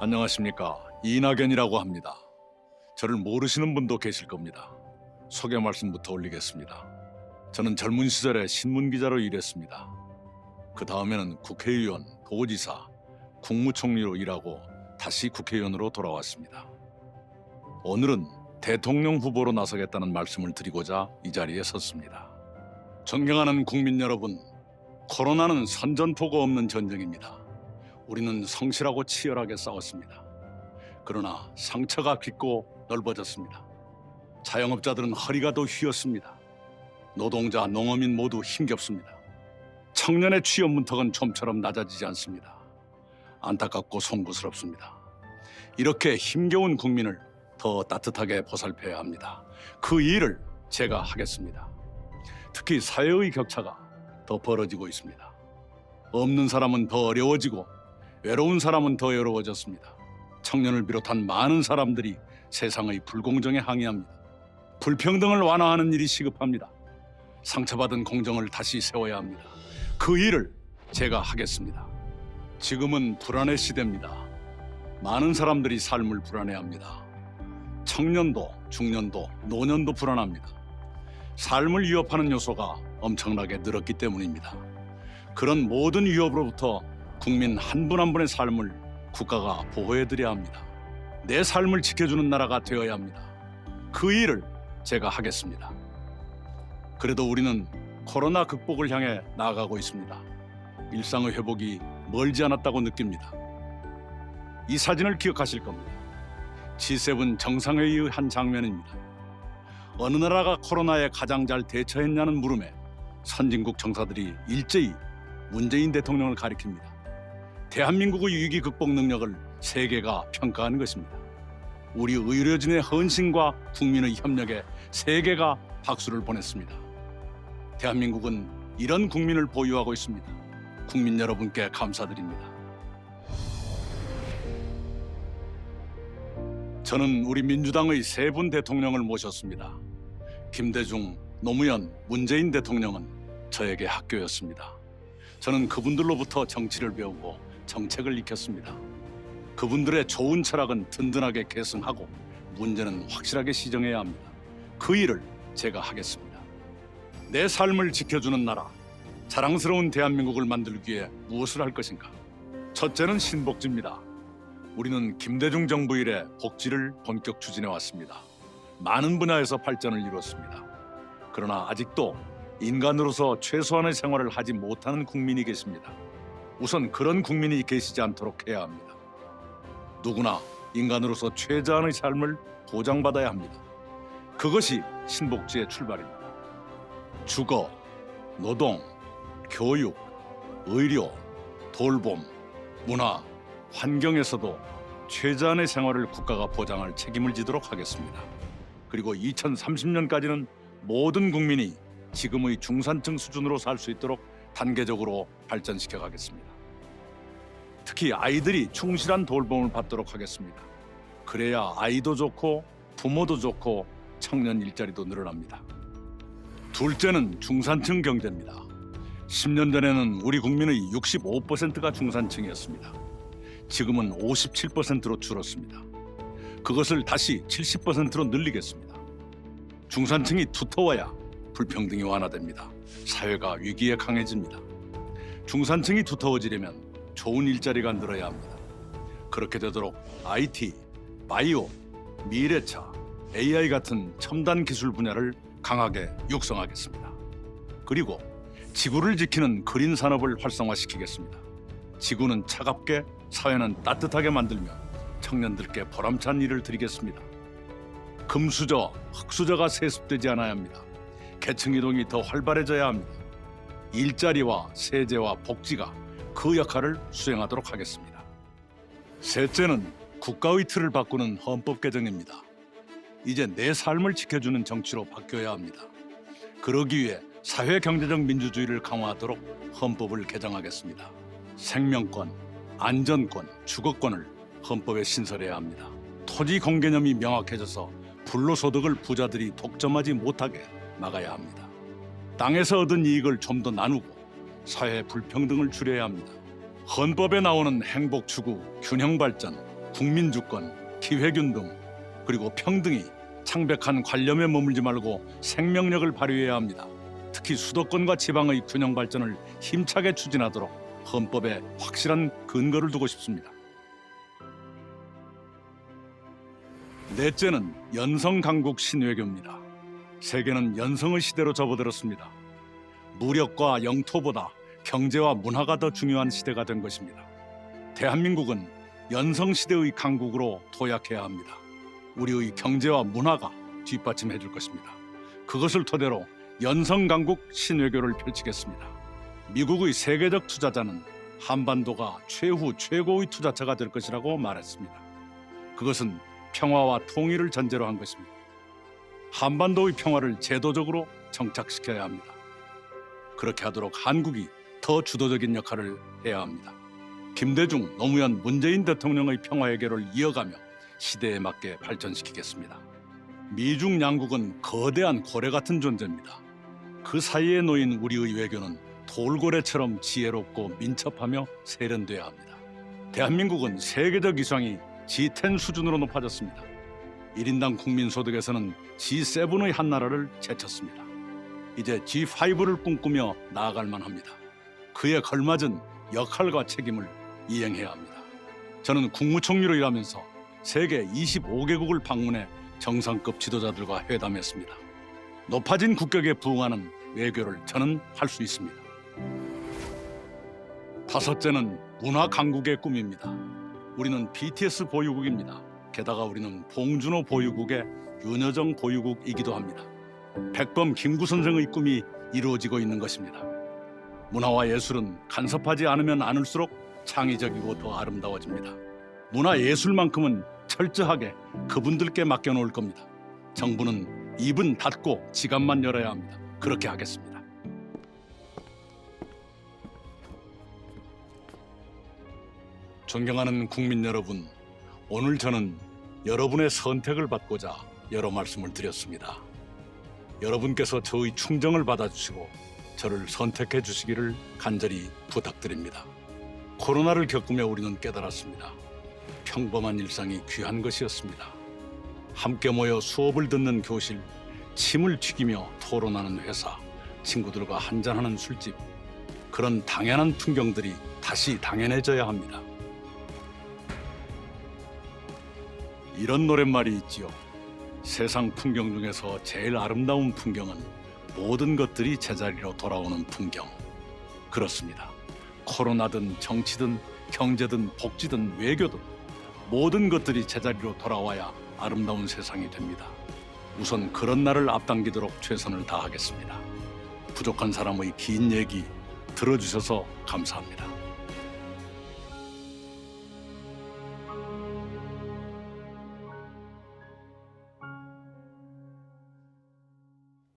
안녕하십니까. 이낙연이라고 합니다. 저를 모르시는 분도 계실 겁니다. 소개 말씀부터 올리겠습니다. 저는 젊은 시절에 신문기자로 일했습니다. 그 다음에는 국회의원, 도지사, 국무총리로 일하고 다시 국회의원으로 돌아왔습니다. 오늘은 대통령 후보로 나서겠다는 말씀을 드리고자 이 자리에 섰습니다. 존경하는 국민 여러분, 코로나는 선전포고 없는 전쟁입니다. 우리는 성실하고 치열하게 싸웠습니다. 그러나 상처가 깊고 넓어졌습니다. 자영업자들은 허리가 더 휘었습니다. 노동자, 농어민 모두 힘겹습니다. 청년의 취업 문턱은 좀처럼 낮아지지 않습니다. 안타깝고 송구스럽습니다. 이렇게 힘겨운 국민을 더 따뜻하게 보살펴야 합니다. 그 일을 제가 하겠습니다. 특히 사회의 격차가 더 벌어지고 있습니다. 없는 사람은 더 어려워지고 외로운 사람은 더 외로워졌습니다. 청년을 비롯한 많은 사람들이 세상의 불공정에 항의합니다. 불평등을 완화하는 일이 시급합니다. 상처받은 공정을 다시 세워야 합니다. 그 일을 제가 하겠습니다. 지금은 불안의 시대입니다. 많은 사람들이 삶을 불안해합니다. 청년도, 중년도, 노년도 불안합니다. 삶을 위협하는 요소가 엄청나게 늘었기 때문입니다. 그런 모든 위협으로부터 국민 한 분 한 분의 삶을 국가가 보호해드려야 합니다. 내 삶을 지켜주는 나라가 되어야 합니다. 그 일을 제가 하겠습니다. 그래도 우리는 코로나 극복을 향해 나아가고 있습니다. 일상의 회복이 멀지 않았다고 느낍니다. 이 사진을 기억하실 겁니다. G7 정상회의의 한 장면입니다. 어느 나라가 코로나에 가장 잘 대처했냐는 물음에 선진국 정사들이 일제히 문재인 대통령을 가리킵니다. 대한민국의 위기 극복 능력을 세계가 평가하는 것입니다. 우리 의료진의 헌신과 국민의 협력에 세계가 박수를 보냈습니다. 대한민국은 이런 국민을 보유하고 있습니다. 국민 여러분께 감사드립니다. 저는 우리 민주당의 세 분 대통령을 모셨습니다. 김대중, 노무현, 문재인 대통령은 저에게 학교였습니다. 저는 그분들로부터 정치를 배우고 정책을 익혔습니다. 그분들의 좋은 철학은 든든하게 계승하고 문제는 확실하게 시정해야 합니다. 그 일을 제가 하겠습니다. 내 삶을 지켜주는 나라, 자랑스러운 대한민국을 만들기 위해 무엇을 할 것인가? 첫째는 신복지입니다. 우리는 김대중 정부 이래 복지를 본격 추진해 왔습니다. 많은 분야에서 발전을 이뤘습니다. 그러나 아직도 인간으로서 최소한의 생활을 하지 못하는 국민이 계십니다. 우선 그런 국민이 계시지 않도록 해야 합니다. 누구나 인간으로서 최저한의 삶을 보장받아야 합니다. 그것이 신복지의 출발입니다. 주거, 노동, 교육, 의료, 돌봄, 문화, 환경에서도 최저한의 생활을 국가가 보장할 책임을 지도록 하겠습니다. 그리고 2030년까지는 모든 국민이 지금의 중산층 수준으로 살 수 있도록 단계적으로 발전시켜 가겠습니다. 특히 아이들이 충실한 돌봄을 받도록 하겠습니다. 그래야 아이도 좋고 부모도 좋고 청년 일자리도 늘어납니다. 둘째는 중산층 경제입니다. 10년 전에는 우리 국민의 65%가 중산층이었습니다. 지금은 57%로 줄었습니다. 그것을 다시 70%로 늘리겠습니다. 중산층이 두터워야 불평등이 완화됩니다. 사회가 위기에 강해집니다. 중산층이 두터워지려면 좋은 일자리가 늘어야 합니다. 그렇게 되도록 IT, 바이오, 미래차, AI 같은 첨단 기술 분야를 강하게 육성하겠습니다. 그리고 지구를 지키는 그린 산업을 활성화시키겠습니다. 지구는 차갑게, 사회는 따뜻하게 만들며 청년들께 보람찬 일을 드리겠습니다. 금수저, 흑수저가 세습되지 않아야 합니다. 계층 이동이 더 활발해져야 합니다. 일자리와 세제와 복지가 그 역할을 수행하도록 하겠습니다. 셋째는 국가의 틀을 바꾸는 헌법 개정입니다. 이제 내 삶을 지켜주는 정치로 바뀌어야 합니다. 그러기 위해 사회 경제적 민주주의를 강화하도록 헌법을 개정하겠습니다. 생명권, 안전권, 주거권을 헌법에 신설해야 합니다. 토지 공개념이 명확해져서 불로소득을 부자들이 독점하지 못하게 막아야 합니다. 땅에서 얻은 이익을 좀 더 나누고 사회 불평등을 줄여야 합니다. 헌법에 나오는 행복 추구, 균형 발전, 국민주권, 기회균등, 그리고 평등이 창백한 관념에 머물지 말고 생명력을 발휘해야 합니다. 특히 수도권과 지방의 균형 발전을 힘차게 추진하도록 헌법에 확실한 근거를 두고 싶습니다. 넷째는 연성강국 신외교입니다. 세계는 연성의 시대로 접어들었습니다. 무력과 영토보다 경제와 문화가 더 중요한 시대가 된 것입니다. 대한민국은 연성시대의 강국으로 도약해야 합니다. 우리의 경제와 문화가 뒷받침해 줄 것입니다. 그것을 토대로 연성강국 신외교를 펼치겠습니다. 미국의 세계적 투자자는 한반도가 최후 최고의 투자처가 될 것이라고 말했습니다. 그것은 평화와 통일을 전제로 한 것입니다. 한반도의 평화를 제도적으로 정착시켜야 합니다. 그렇게 하도록 한국이 더 주도적인 역할을 해야 합니다. 김대중, 노무현, 문재인 대통령의 평화 해결을 이어가며 시대에 맞게 발전시키겠습니다. 미중 양국은 거대한 고래 같은 존재입니다. 그 사이에 놓인 우리의 외교는 돌고래처럼 지혜롭고 민첩하며 세련돼야 합니다. 대한민국은 세계적 위상이 G10 수준으로 높아졌습니다. 1인당 국민소득에서는 G7의 한 나라를 제쳤습니다. 이제 G5를 꿈꾸며 나아갈 만합니다. 그에 걸맞은 역할과 책임을 이행해야 합니다. 저는 국무총리로 일하면서 세계 25개국을 방문해 정상급 지도자들과 회담했습니다. 높아진 국격에 부응하는 외교를 저는 할 수 있습니다. 다섯째는 문화 강국의 꿈입니다. 우리는 BTS 보유국입니다. 게다가 우리는 봉준호 보유국의 윤여정 보유국이기도 합니다. 백범 김구 선생의 꿈이 이루어지고 있는 것입니다. 문화와 예술은 간섭하지 않으면 않을수록 창의적이고 더 아름다워집니다. 문화예술만큼은 철저하게 그분들께 맡겨놓을 겁니다. 정부는 입은 닫고 지갑만 열어야 합니다. 그렇게 하겠습니다. 존경하는 국민 여러분, 오늘 저는 여러분의 선택을 받고자 여러 말씀을 드렸습니다. 여러분께서 저의 충정을 받아주시고 저를 선택해 주시기를 간절히 부탁드립니다. 코로나를 겪으며 우리는 깨달았습니다. 평범한 일상이 귀한 것이었습니다. 함께 모여 수업을 듣는 교실, 침을 튀기며 토론하는 회사, 친구들과 한잔하는 술집, 그런 당연한 풍경들이 다시 당연해져야 합니다. 이런 노랫말이 있지요. 세상 풍경 중에서 제일 아름다운 풍경은 모든 것들이 제자리로 돌아오는 풍경. 그렇습니다. 코로나든 정치든 경제든 복지든 외교든 모든 것들이 제자리로 돌아와야 아름다운 세상이 됩니다. 우선 그런 날을 앞당기도록 최선을 다하겠습니다. 부족한 사람의 긴 얘기 들어주셔서 감사합니다.